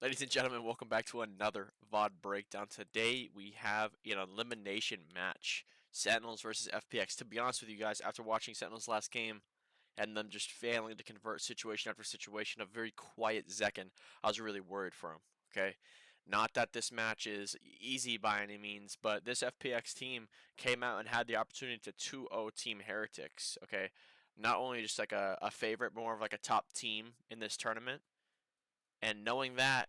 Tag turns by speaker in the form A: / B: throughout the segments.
A: Ladies and gentlemen, welcome back to another VOD breakdown. Today we have an elimination match. Sentinels versus FPX. To be honest with you guys, after watching Sentinels last game and them just failing to convert situation after situation, a very quiet Zekin, I was really worried for him. Okay? Not that this match is easy by any means, but this FPX team came out and had the opportunity to 2-0 Team Heretics. Okay? Not only just like a favorite, more of like a top team in this tournament. And knowing that,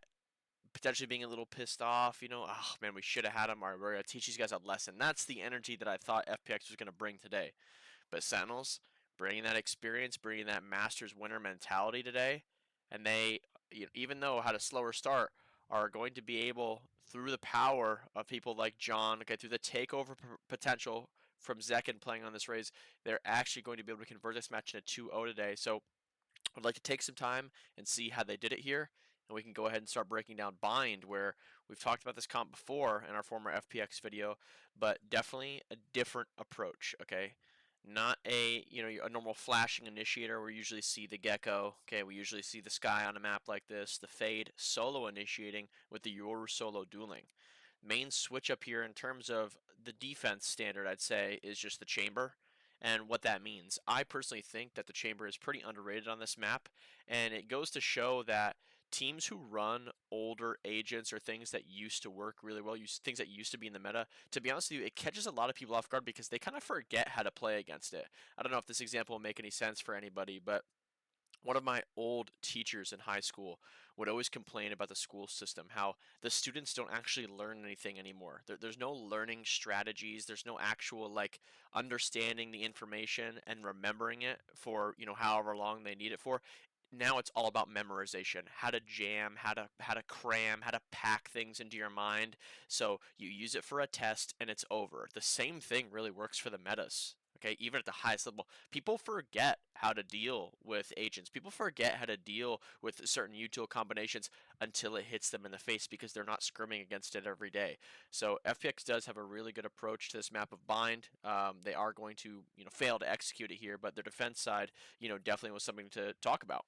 A: potentially being a little pissed off, oh man, we should have had him. All right, we're going to teach these guys a lesson. That's the energy that I thought FPX was going to bring today. But Sentinels, bringing that experience, bringing that Masters winner mentality today, and they, even though had a slower start, are going to be able, through the power of people like John, okay, through the takeover potential from Zekin playing on this raze, they're actually going to be able to convert this match into 2-0 today. So I'd like to take some time and see how they did it here, and we can go ahead and start breaking down Bind, where we've talked about this comp before in our former FPX video, but definitely a different approach, okay? Not a normal flashing initiator where we usually see the Gecko, okay? We usually see the Sky on a map like this, the Fade solo initiating with the Yoru solo dueling. Main switch up here in terms of the defense standard, I'd say, is just the Chamber and what that means. I personally think that the Chamber is pretty underrated on this map, and it goes to show that teams who run older agents or things that used to work really well, things that used to be in the meta, to be honest with you, it catches a lot of people off guard because they kind of forget how to play against it. I don't know if this example will make any sense for anybody, but one of my old teachers in high school would always complain about the school system, how the students don't actually learn anything anymore. There's no learning strategies. There's no actual like understanding the information and remembering it for however long they need it for. Now it's all about memorization, how to jam, how to cram, how to pack things into your mind. So you use it for a test and it's over. The same thing really works for the metas. Okay, even at the highest level, people forget how to deal with agents. People forget how to deal with certain util combinations until it hits them in the face because they're not scrimming against it every day. So FPX does have a really good approach to this map of Bind. They are going to fail to execute it here, but their defense side definitely was something to talk about.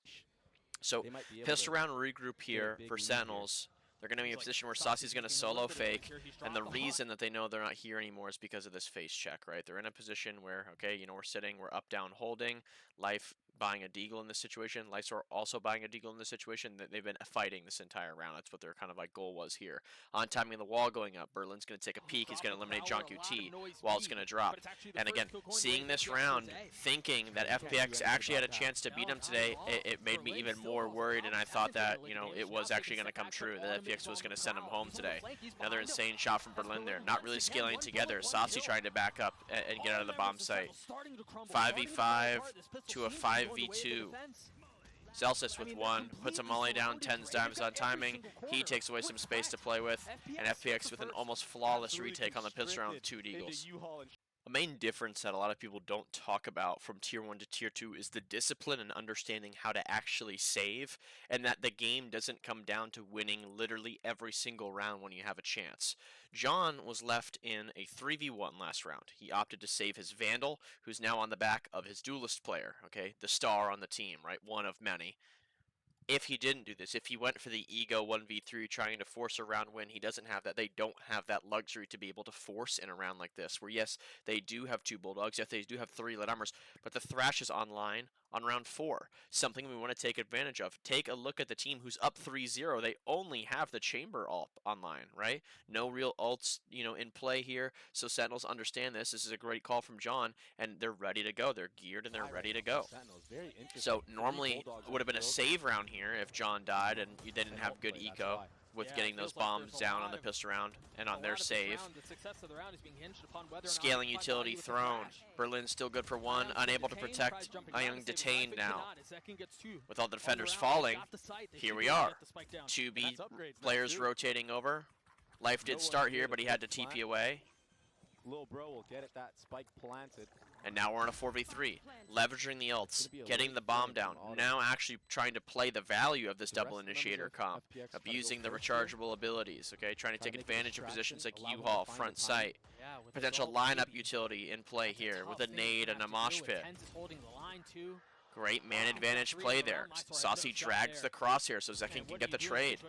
A: So pissed around regroup here for Sentinels. They're going to be in a position where Saucy's going to solo fake, and the reason that they know they're not here anymore is because of this face check, right? They're in a position where, okay, we're sitting, we're up, down, holding. Life buying a deagle in this situation. Lights are also buying a deagle in this situation. They've been fighting this entire round. That's what their kind of like goal was here. On timing the wall going up, Berlin's going to take a peek. He's going to eliminate John QT while it's going to drop. And again, seeing this round, thinking that FPX actually had a chance to beat him today, it made me even more worried, and I thought that, it was actually going to come true, that FPX was going to send him home today. Another insane shot from Berlin there. Not really scaling together. Saucy trying to back up and get out of the bomb site. 5v5 to a 5v2. Celsius with one, puts a molly down, tenz dives on timing. He takes away some space to play with, and FPX with an almost flawless retake on the pistol round with 2 deagles. A main difference that a lot of people don't talk about from Tier 1 to Tier 2 is the discipline and understanding how to actually save, and that the game doesn't come down to winning literally every single round when you have a chance. John was left in a 3v1 last round. He opted to save his Vandal, who's now on the back of his duelist player, okay, the star on the team, right, one of many. If he didn't do this, if he went for the ego 1v3 trying to force a round win, he doesn't have that. They don't have that luxury to be able to force in a round like this, where yes, they do have 2 Bulldogs, yes, they do have 3 lit armors, but the Thrash is online on round 4, something we want to take advantage of. Take a look at the team who's up 3-0. They only have the Chamber ult online, right? No real ults, in play here, so Sentinels understand this. This is a great call from John, and they're ready to go. They're geared and they're ready to go. So normally it would have been a save round here if John died and they didn't have good eco with getting those bombs down on the pistol round and on their save. Scaling utility thrown. Berlin's still good for 1, unable to protect. Ayung detained now. With all the defenders falling, here we are. 2B players rotating over. Life did start here, but he had to TP away.
B: Little bro will get it, that spike planted.
A: And now we're in a 4v3, leveraging the ults, getting the bomb down, now actually trying to play the value of this double initiator comp, abusing the rechargeable abilities, okay, trying to take advantage of positions like U-Haul, front sight, potential lineup utility in play here with a nade and a mosh pit. Great man advantage play there. Saucy drags the crosshair so Zekin can get the trade.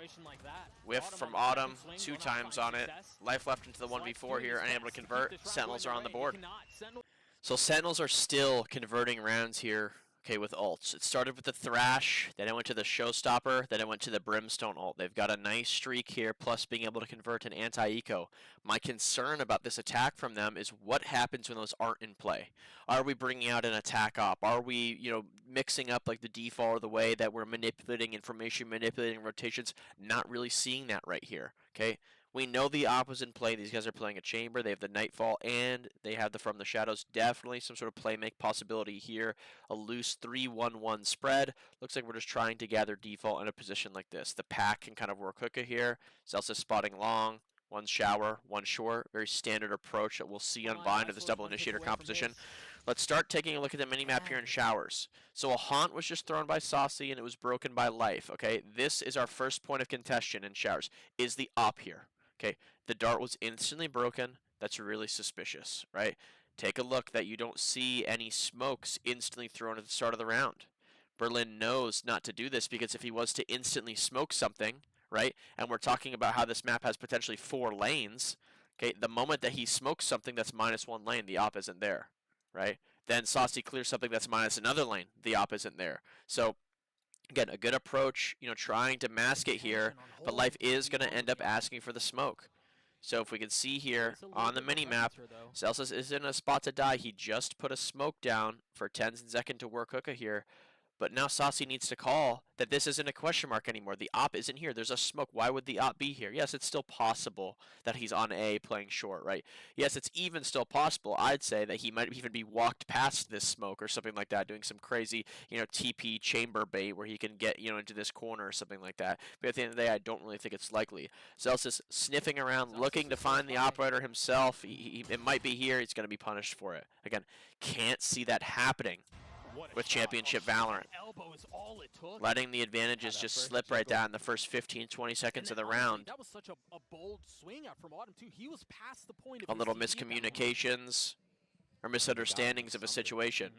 A: Whiff from Autumn, 2 times on it. Life left into the 1v4 here, unable to convert. Sentinels are on the board. So Sentinels are still converting rounds here, okay, with ults. It started with the Thrash, then it went to the Showstopper, then it went to the Brimstone ult. They've got a nice streak here, plus being able to convert an anti-eco. My concern about this attack from them is what happens when those aren't in play. Are we bringing out an attack op? Are we, mixing up like the default or the way that we're manipulating information, manipulating rotations? Not really seeing that right here, okay? We know the op is in play. These guys are playing a chamber. They have the Nightfall, and they have the From the Shadows. Definitely some sort of play make possibility here. A loose 3-1-1 spread. Looks like we're just trying to gather default in a position like this. The pack can kind of work hookah here. Celsius spotting long. One shower, one short. Very standard approach that we'll see on Vine with this double initiator composition. Let's start taking a look at the minimap here in showers. So a haunt was just thrown by Saucy, and it was broken by Life. Okay, this is our first point of contention in showers. Is the op here? Okay, the dart was instantly broken. That's really suspicious, right? Take a look that you don't see any smokes instantly thrown at the start of the round. Berlin knows not to do this because if he was to instantly smoke something, right, and we're talking about how this map has potentially 4 lanes, okay, the moment that he smokes something that's -1 lane, the op isn't there, right? Then Saucy clears something that's minus another lane, the op isn't there. So again, a good approach, trying to mask it here, but Life is going to end up asking for the smoke. So if we can see here on the mini-map, Celsius is in a spot to die. He just put a smoke down for tenz and Zekin to work hookah here. But now Saucy needs to call that this isn't a question mark anymore. The op isn't here. There's a smoke. Why would the op be here? Yes, it's still possible that he's on A playing short, right? Yes, it's even still possible, I'd say, that he might even be walked past this smoke or something like that, doing some crazy, TP chamber bait where he can get, into this corner or something like that. But at the end of the day, I don't really think it's likely. Celsius sniffing around, looking to find the operator himself. It might be here. He's going to be punished for it. Again, can't see that happening with Championship Valorant. Letting the advantages just slip right down in the first 15-20 seconds of the round.
C: That was such a bold swing from Autumn too. He was past the point of
A: A little miscommunications or misunderstandings of a situation.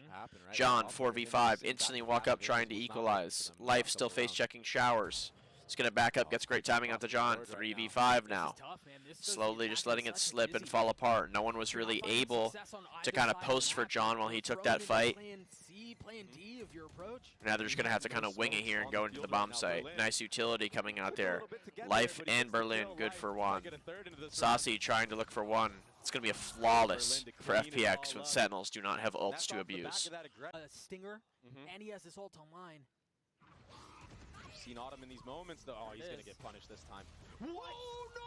A: John, 4v5, instantly walk up trying to equalize. Life still face checking showers. He's going to back up, gets great timing onto John. 3v5 now. Slowly just letting it slip and fall apart. No one was really able to kind of post for John while he took that fight. Now they're just going to have to kind of wing it here and go into the bomb site. Nice utility coming out there. Life and Berlin, good for 1. Saucy trying to look for 1. It's going to be a flawless for FPX when Sentinels do not have ults to abuse.
C: Stinger, and he has his ult online.
B: Seen Autumn in these moments, though. Oh, he's going to get punished this time. Whoa, no!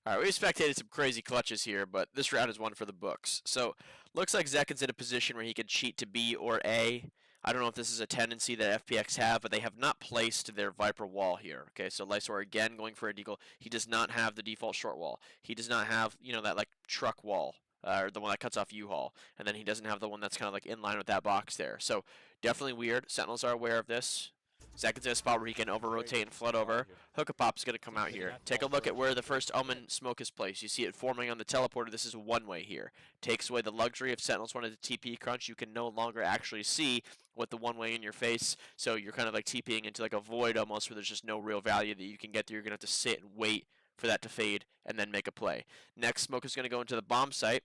A: All right, we've spectated some crazy clutches here, but this round is one for the books. So, looks like Zekin's in a position where he could cheat to B or A. I don't know if this is a tendency that FPX have, but they have not placed their Viper wall here. Okay, so Lysor again going for a deagle. He does not have the default short wall. He does not have, that like truck wall, or the one that cuts off U-Haul. And then he doesn't have the one that's kind of like in line with that box there. So, definitely weird. Sentinels are aware of this. Zekin's in a spot where he can over-rotate and flood over. Hookah Pop's going to come out here. Take a look at where the first Omen smoke is placed. You see it forming on the teleporter. This is one way here. Takes away the luxury if Sentinels wanted to TP crunch. You can no longer actually see with the one way in your face. So you're kind of like TPing into like a void almost where there's just no real value that you can get there. You're going to have to sit and wait for that to fade and then make a play. Next smoke is going to go into the bomb site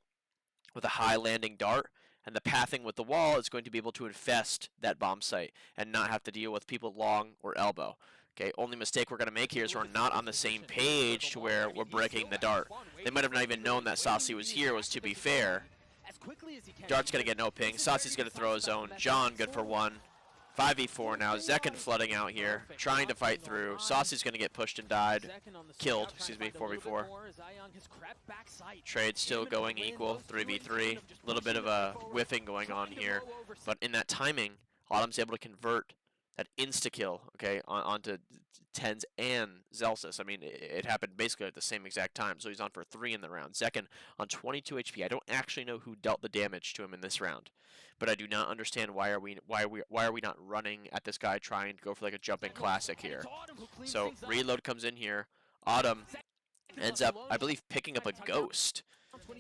A: with a high landing dart. And the pathing with the wall is going to be able to infest that bomb site and not have to deal with people long or elbow. Okay, only mistake we're going to make here is we're not on the same page to where we're breaking the dart. They might have not even known that Saucy was here, was to be fair. Dart's going to get no ping. Saucy's going to throw his own. John, good for 1. 5v4 now. Zekin flooding out here, trying to fight through. Saucy's going to get pushed and died. Killed, excuse me, 4v4. Trade still going equal, 3v3. A little bit of a whiffing going on here. But in that timing, Autumn's able to convert that insta-kill, okay, onto tenz and Celsius. I mean, it happened basically at the same exact time. So he's on for 3 in the round. Zekin on 22 HP. I don't actually know who dealt the damage to him in this round, but I do not understand why are we not running at this guy trying to go for like a jumping classic here. So reload comes in here. Autumn ends up, I believe, picking up a ghost.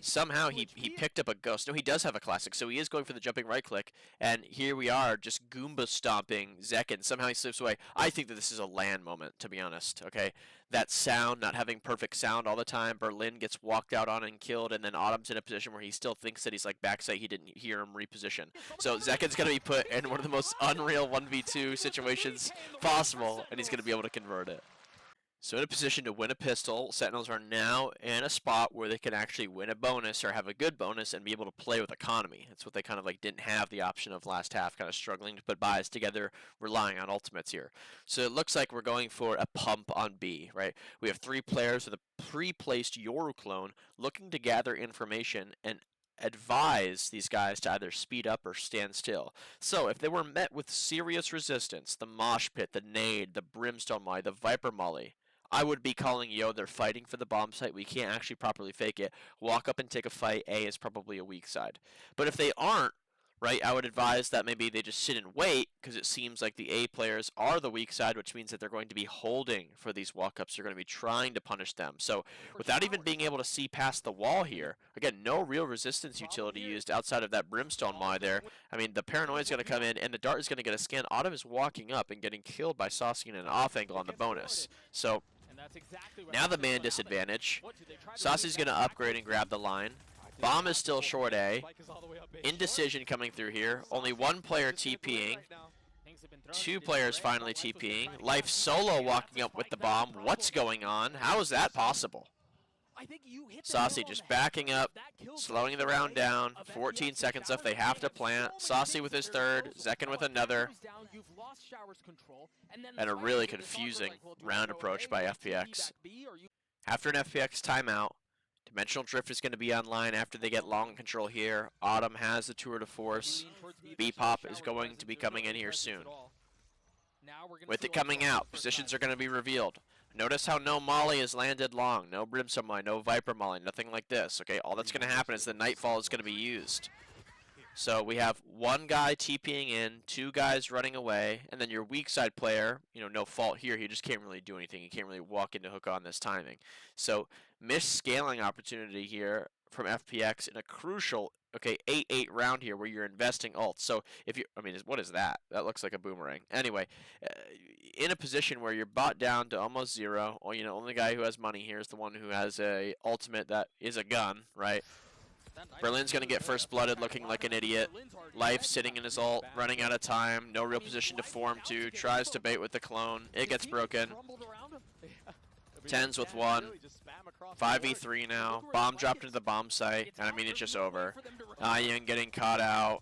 A: somehow he picked up a ghost. No, he does have a classic, so he is going for the jumping right click, and here we are just Goomba stomping Zekin. Somehow he slips away. I think that this is a land moment, to be honest, okay? That sound, not having perfect sound all the time, Berlin gets walked out on and killed, and then Autumn's in a position where he still thinks that he's like backside, he didn't hear him reposition. So Zekin's going to be put in one of the most unreal 1v2 situations possible, and he's going to be able to convert it. So in a position to win a pistol, Sentinels are now in a spot where they can actually win a bonus or have a good bonus and be able to play with economy. That's what they kind of like didn't have the option of last half, kind of struggling to put buys together, relying on ultimates here. So it looks like we're going for a pump on B, right? We have 3 players with a pre-placed Yoru clone looking to gather information and advise these guys to either speed up or stand still. So if they were met with serious resistance, the mosh pit, the nade, the brimstone molly, the viper molly, I would be calling, yo, they're fighting for the bomb site. We can't actually properly fake it. Walk up and take a fight. A is probably a weak side. But if they aren't, right, I would advise that maybe they just sit and wait, because it seems like the A players are the weak side, which means that they're going to be holding for these walk-ups. They're going to be trying to punish them. So without even being able to see past the wall here, again, no real resistance utility used outside of that brimstone molly there. I mean, the paranoia is going to come in, and the dart is going to get a scan. Autumn is walking up and getting killed by Saucy in an off angle on the bonus. So now the man disadvantage. Saucy's going to upgrade and grab the line. Bomb is still short A. Indecision coming through here. Only 1 player TPing. 2 players finally TPing. Life solo walking up with the bomb. What's going on? How is that possible? Saucy just backing up, slowing the round down. 14 seconds left. They have to plant. Saucy with his third. Zekin with another. And a really confusing round approach by FPX. After an FPX timeout, Dimensional Drift is going to be online after they get long control here. Autumn has the tour de force. B-Pop is going to be coming in here soon. With it coming out, positions are going to be revealed. Notice how no molly is landed long. No brimstone molly, no viper molly, nothing like this. Okay, all that's going to happen is the nightfall is going to be used. So we have 1 guy TPing in, 2 guys running away, and then your weak side player, you know, no fault here. He just can't really do anything. He can't really walk into hook on this timing. So missed scaling opportunity here from FPX in a crucial, okay, 8-8 round here where you're investing ults. So if you, I mean, what is that? That looks like a boomerang. Anyway, in a position where you're bought down to almost 0, or, you know, only guy who has money here is the one who has a ultimate that is a gun, right? Berlin's going to get first blooded looking like an idiot. Life sitting in his ult, running out of time. No real position to form to. Tries to bait with the clone. It gets broken. Tenz with 1. 5v3 now. Bomb dropped into the bomb site. And I mean, it's just over. Ian getting caught out.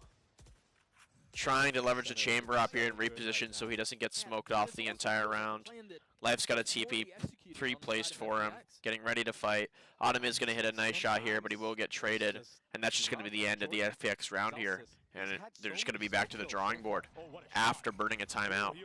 A: Trying to leverage the chamber up here and reposition so he doesn't get smoked off the entire round. Life's got a TP pre-placed for him, getting ready to fight. Autumn is going to hit a nice shot here, but he will get traded, and that's just going to be the end of the FPX round here. And they're just going to be back to the drawing board after burning a timeout.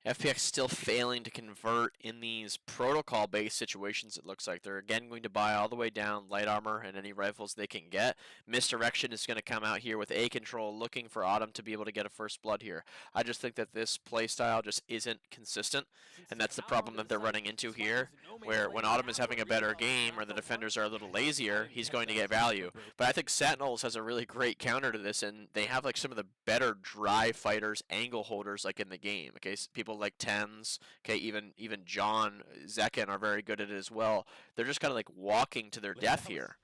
A: FPX still failing to convert in these protocol-based situations, it looks like. They're again going to buy all the way down light armor and any rifles they can get. Misdirection is going to come out here with A control, looking for Autumn to be able to get a first blood here. I just think that this playstyle just isn't consistent, and that's the problem that they're running into here, where when Autumn is having a better game or the defenders are a little lazier, he's going to get value. But I think Sentinels has a really great counter to this, and they have like some of the better dry fighters, angle holders like in the game. Okay, so people like Tenz, okay, even John, Zekin are very good at it as well. They're just kind of like walking to their death here.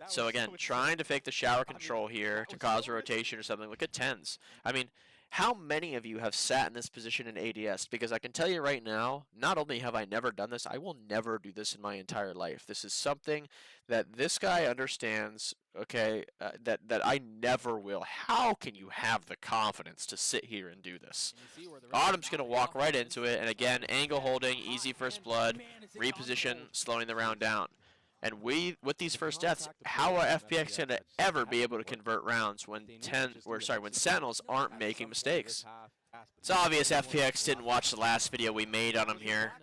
A: So again, trying to fake the shower control here to cause a rotation or something. Look at Tenz. I mean, how many of you have sat in this position in ADS? Because I can tell you right now, not only have I never done this, I will never do this in my entire life. This is something that this guy understands, okay, that I never will. How can you have the confidence to sit here and do this? Autumn's going to walk right into it, and again, angle holding, easy first blood, reposition, slowing the round down. And with these first deaths, how are FPX going to ever be able to convert rounds when when Sentinels aren't making mistakes? It's obvious FPX didn't watch the last video we made on him here.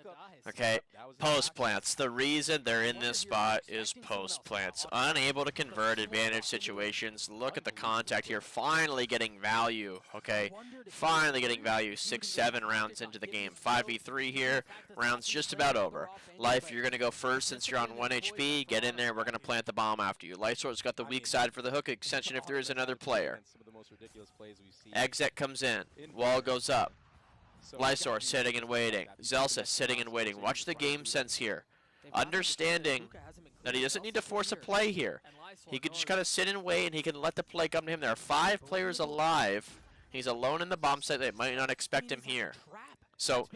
A: Okay, post plants. The reason they're in this spot is post plants. Unable to convert advantage situations. Look at the contact here. Finally getting value. Okay, finally getting value. 6-7 rounds into the game. 5v3 here. Rounds just about over. Life, you're gonna go first since you're on 1 HP. Get in there. We're gonna plant the bomb after you. Lightsword's got the weak side for the hook extension if there is another player. Exit comes in. Wall goes up. Lysor sitting and waiting. Zelsa sitting and waiting. Watch the game sense here. Understanding that he doesn't need to force a play here. He could just kind of sit and wait, and he can let the play come to him. There are 5 players alive. He's alone in the bomb site. They might not expect him here. So,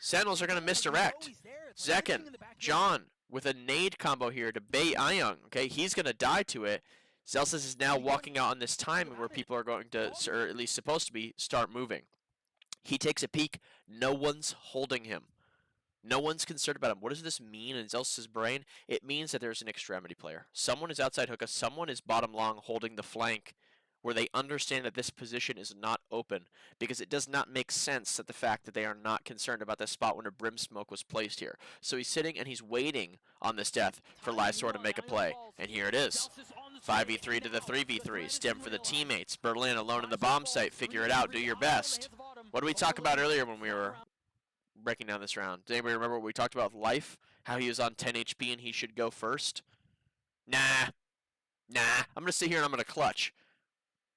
A: Sentinels are going to misdirect. Zekin, John, with a nade combo here to bait Ayung. Okay, he's going to die to it. Zelsa is now walking out on this timing where people are going to, or at least supposed to be, start moving. He takes a peek. No one's holding him. No one's concerned about him. What does this mean in Zelsa's brain? It means that there's an extremity player. Someone is outside hookah. Someone is bottom long holding the flank where they understand that this position is not open, because it does not make sense that the fact that they are not concerned about this spot when a brim smoke was placed here. So he's sitting and he's waiting on this death for Lysor to make a play. And here it is. 5v3 to the 3v3. Stim for the teammates. Berlin alone in the bomb site. Figure it out. Do your best. What did we talk about earlier when we were breaking down this round? Does anybody remember what we talked about with Life? How he was on 10 HP and he should go first? Nah. I'm going to sit here and I'm going to clutch.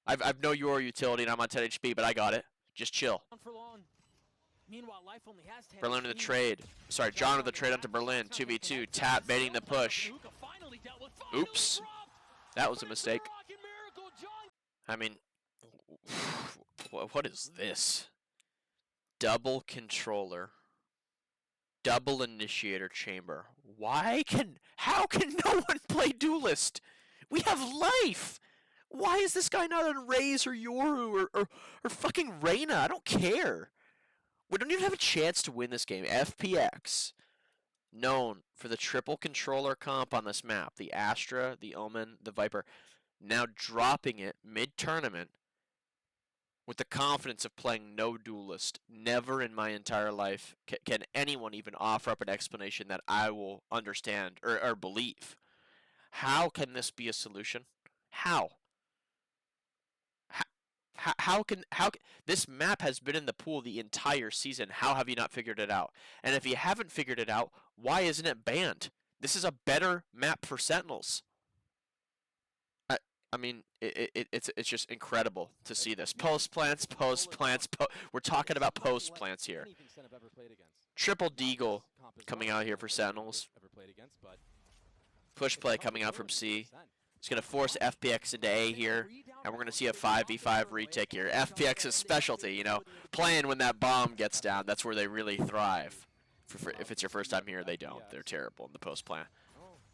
A: I've no your utility and I'm on 10 HP, but I got it. Just chill. Berlin in the trade. Sorry, John with the trade onto Berlin. 2v2. Tap baiting the push. Oops. That was a mistake. I mean, what is this? Double controller. Double initiator chamber. How can no one play duelist? We have Life. Why is this guy not on Raze or Yoru or fucking Reyna? I don't care. We don't even have a chance to win this game. FPX, known for the triple controller comp on this map. The Astra, the Omen, the Viper. Now dropping it mid-tournament with the confidence of playing no duelist. Never in my entire life can anyone even offer up an explanation that I will understand or believe. How can this be a solution? How can this map has been in the pool the entire season? How have you not figured it out? And if you haven't figured it out, why isn't it banned? This is a better map for Sentinels. I mean, it's just incredible to see this. Post plants. We're talking about post plants here. Triple Deagle coming out here for Sentinels. Push play coming out from C. It's going to force FPX into A here, and we're going to see a 5v5 retake here. FPX's specialty, you know, playing when that bomb gets down. That's where they really thrive. If it's your first time here, they don't. They're terrible in the post plan.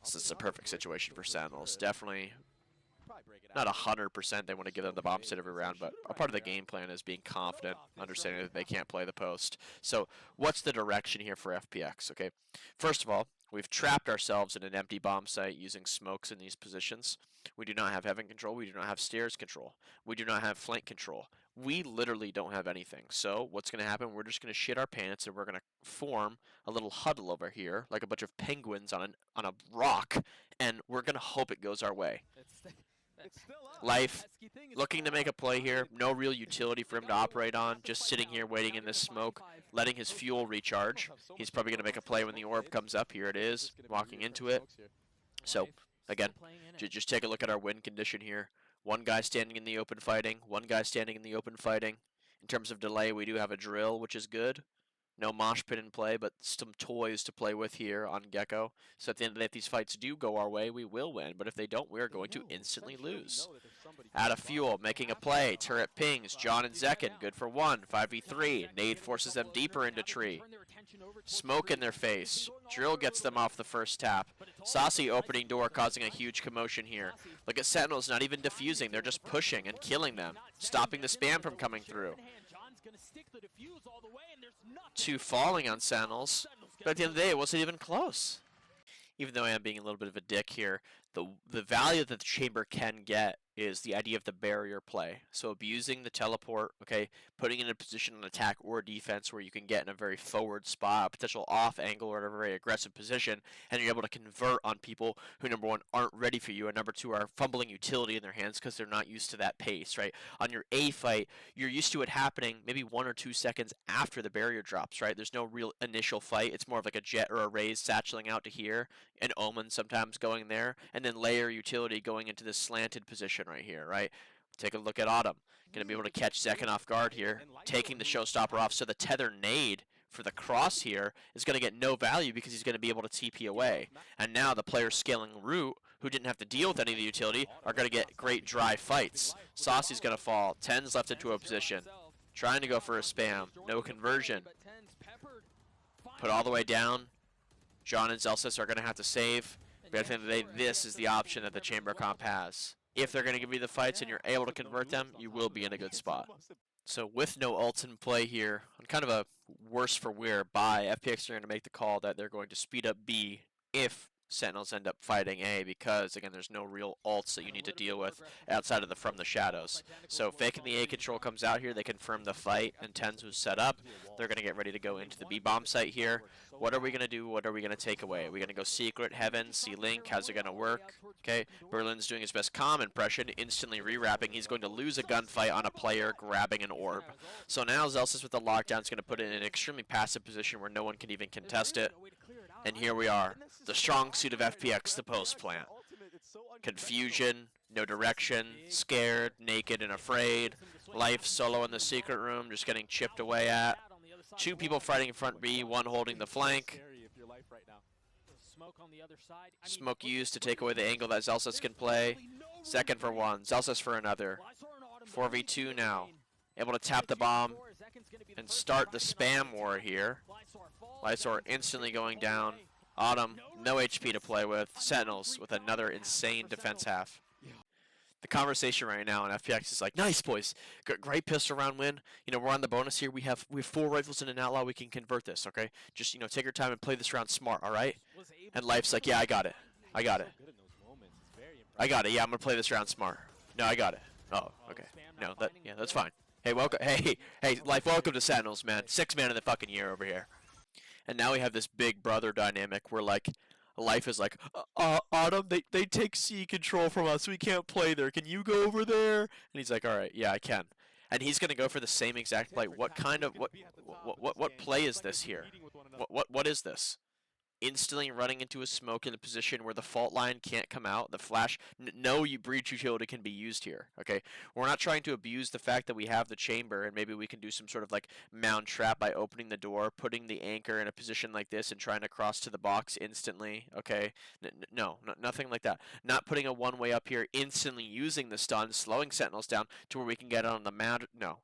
A: So it's a perfect situation for Sentinels. Definitely not 100% they want to give them the bomb sit every round, but a part of the game plan is being confident, understanding that they can't play the post. So what's the direction here for FPX? Okay, first of all, we've trapped ourselves in an empty bomb site using smokes in these positions. We do not have heaven control. We do not have stairs control. We do not have flank control. We literally don't have anything. So what's going to happen? We're just going to shit our pants, and we're going to form a little huddle over here, like a bunch of penguins on a rock, and we're going to hope it goes our way. Life, looking to make a play here. No real utility for him to operate on. Just sitting here waiting in this smoke, letting his fuel recharge. He's probably going to make a play when the orb comes up. Here it is, walking into it. So, again, just take a look at our win condition here. One guy standing in the open fighting. One guy standing in the open fighting. In terms of delay, we do have a drill, which is good. No mosh pit in play, but some toys to play with here on Gecko. So at the end of the day, if these fights do go our way, we will win. But if they don't, we are going to instantly lose. Out of fuel, making a play. Turret pings. John and Zekin, good for 1. 5v3. Nade forces them deeper into tree. Smoke in their face. Drill gets them off the first tap. Saucy opening door, causing a huge commotion here. Look at Sentinels not even defusing. They're just pushing and killing them. Stopping the spam from coming through. 2 falling on Sentinels, but at the end of the day, it wasn't even close. Even though I am being a little bit of a dick here, the value that the chamber can get is the idea of the barrier play. So abusing the teleport, okay, putting in a position on attack or defense where you can get in a very forward spot, a potential off angle or in a very aggressive position, and you're able to convert on people who, number one, aren't ready for you, and number two, are fumbling utility in their hands because they're not used to that pace, right? On your A fight, you're used to it happening maybe 1 or 2 seconds after the barrier drops, right? There's no real initial fight. It's more of like a jet or a raze satcheling out to here, an omen sometimes going there, and then layer utility going into this slanted position right here, right? Take a look at Autumn. Going to be able to catch Zekan off guard here, taking the showstopper off. So the tether nade for the cross here is going to get no value because he's going to be able to TP away. And now the players scaling root, who didn't have to deal with any of the utility, are going to get great dry fights. Saucy's going to fall. Tenz left into a position. Trying to go for a spam. No conversion. Put all the way down. John and Zelsis are going to have to save. But at the end of the day, this is the option that the Chamber Comp has. If they're going to give you the fights and you're able to convert them, you will be in a good spot. So with no ults in play here, on kind of a worse for wear buy, FPX are going to make the call that they're going to speed up B if Sentinels end up fighting A, because again there's no real ults that you need to deal with outside of the from the shadows. So faking the A control comes out here, they confirm the fight, and tenz was set up. They're going to get ready to go into the B bomb site here. What are we going to do? What are we going to take away? Are we going to go secret, heaven, see link? How's it going to work? Okay, Berlin's doing his best calm impression, instantly rewrapping. He's going to lose a gunfight on a player grabbing an orb. So now Zelsis with the lockdown is going to put it in an extremely passive position where no one can even contest it. And here we are, the strong suit of FPX, the post plant. Confusion, no direction, scared, naked, and afraid. Life solo in the secret room, just getting chipped away at. 2 people fighting in front B, 1 holding the flank. Smoke used to take away the angle that Zelsis can play. Second for 1, Zelsis for another. 4v2 now. Able to tap the bomb and start the spam war here. Lysor instantly going down. Autumn, no HP to play with. Sentinels with another insane defense half. The conversation right now on FPX is like, nice boys, great pistol round win. You know, we're on the bonus here. We have 4 rifles and an outlaw. We can convert this, okay? Just, you know, take your time and play this round smart, all right? And Life's like, yeah, I got it. I got it. I got it. Yeah, I'm gonna play this round smart. No, I got it. Oh, okay. No, yeah, that's fine. Hey, welcome. Hey, Life, welcome to Sentinels, man. 6th man of the fucking year over here. And now we have this big brother dynamic where, like, Life is like, Autumn, they take C control from us. We can't play there. Can you go over there? And he's like, all right, yeah, I can. And he's gonna go for the same exact play. What kind of what play is this here? What is this? Instantly running into a smoke in a position where the fault line can't come out. The flash, no breach utility can be used here, okay? We're not trying to abuse the fact that we have the chamber and maybe we can do some sort of like mound trap by opening the door, putting the anchor in a position like this and trying to cross to the box instantly, okay? No, nothing like that. Not putting a one-way up here, instantly using the stun, slowing Sentinels down to where we can get on the mound. No,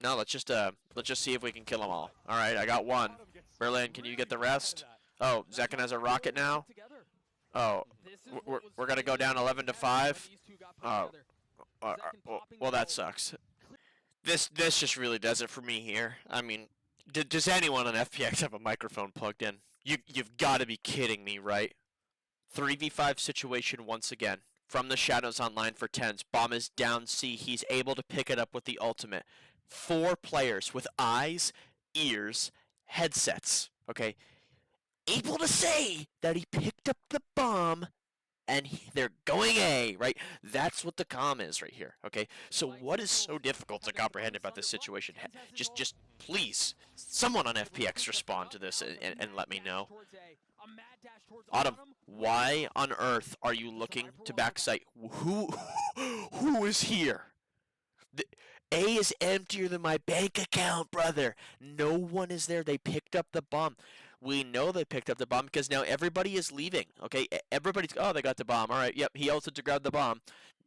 A: let's just see if we can kill them all. All right, I got 1. Berlin, can you get the rest? Oh, Zekan has a rocket now. Oh, we're gonna go down 11-5. Oh, well that sucks. This just really does it for me here. I mean, does anyone on FPX have a microphone plugged in? You've got to be kidding me, right? 3v5 situation once again. From the shadows online for tenz. Bomb is down C. He's able to pick it up with the ultimate. 4 players with eyes, ears, headsets, okay, able to say that he picked up the bomb and they're going A, right? That's what the comm is right here, okay? So what is so difficult to comprehend about this situation? Just please, someone on FPX respond to this and let me know. Autumn, why on earth are you looking to backside? Who is here? A is emptier than my bank account, brother. No one is there. They picked up the bomb. We know they picked up the bomb because now everybody is leaving, okay? Everybody's, oh, they got the bomb. All right, yep, he ulted to grab the bomb.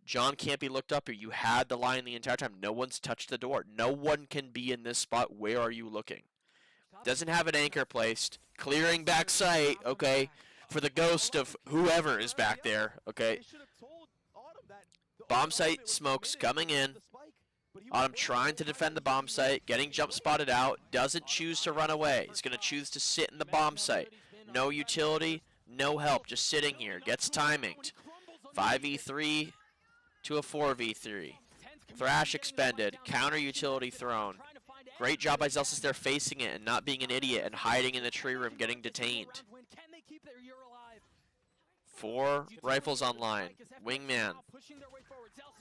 A: John can't be looked up here. You had the line the entire time. No one's touched the door. No one can be in this spot. Where are you looking? Doesn't have an anchor placed. Clearing back sight, okay, for the ghost of whoever is back there, okay? Bomb site smokes coming in. Autumn trying to defend the bomb site, getting jump spotted out, doesn't choose to run away. He's going to choose to sit in the bomb site. No utility, no help, just sitting here. Gets timinged. 5v3, to a 4v3. Thrash expended, counter utility thrown. Great job by Zelsis there facing it and not being an idiot and hiding in the tree room, getting detained. 4 rifles online. Wingman.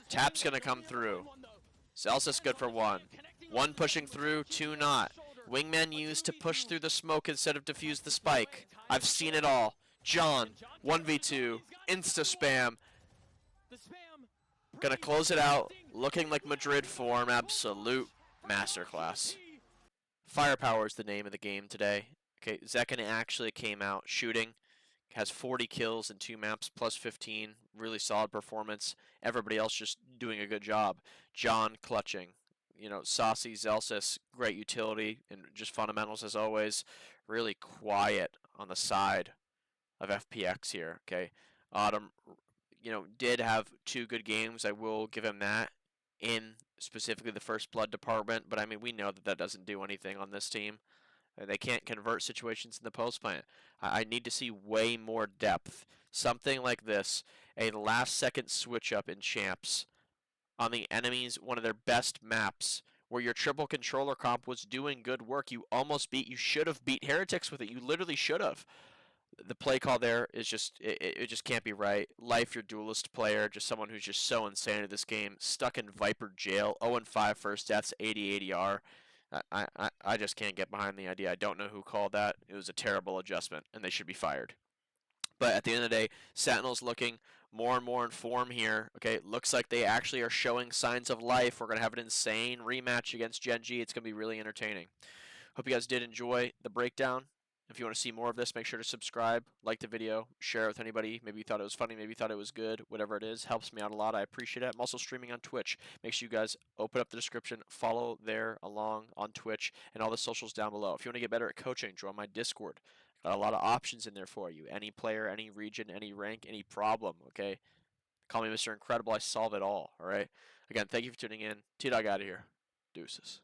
A: Tap's gonna come through. Zelsis good for 1. 1 pushing through, 2 not. Wingman used to push through the smoke instead of defuse the spike. I've seen it all. John, 1v2, insta spam. Gonna close it out, looking like Madrid form, absolute masterclass. Firepower is the name of the game today. Okay, Zekin actually came out shooting, has 40 kills in 2 maps, plus 15, really solid performance. Everybody else just doing a good job. John clutching, you know, Saucy, Zelsis, great utility, and just fundamentals as always. Really quiet on the side of FPX here, okay? Autumn, you know, did have 2 good games. I will give him that in specifically the first blood department, but I mean, we know that that doesn't do anything on this team. They can't convert situations in the post plant. I need to see way more depth. Something like this, a last second switch up in champs on the enemy's one of their best maps where your triple controller comp was doing good work. You should have beat Heretics with it. You literally should have. The play call there is just, it just can't be right. Life, your duelist player, just someone who's just so insane at this game. Stuck in Viper jail, 0-5 first deaths, 80 ADR. I just can't get behind the idea. I don't know who called that. It was a terrible adjustment, and they should be fired. But at the end of the day, Sentinels looking more and more in form here. Okay, looks like they actually are showing signs of life. We're going to have an insane rematch against Gen G. It's going to be really entertaining. Hope you guys did enjoy the breakdown. If you want to see more of this, make sure to subscribe, like the video, share it with anybody. Maybe you thought it was funny, maybe you thought it was good. Whatever it is, helps me out a lot. I appreciate it. I'm also streaming on Twitch. Make sure you guys open up the description, follow there along on Twitch, and all the socials down below. If you want to get better at coaching, join my Discord. Got a lot of options in there for you. Any player, any region, any rank, any problem, okay? Call me Mr. Incredible. I solve it all right? Again, thank you for tuning in. T-Dog out of here. Deuces.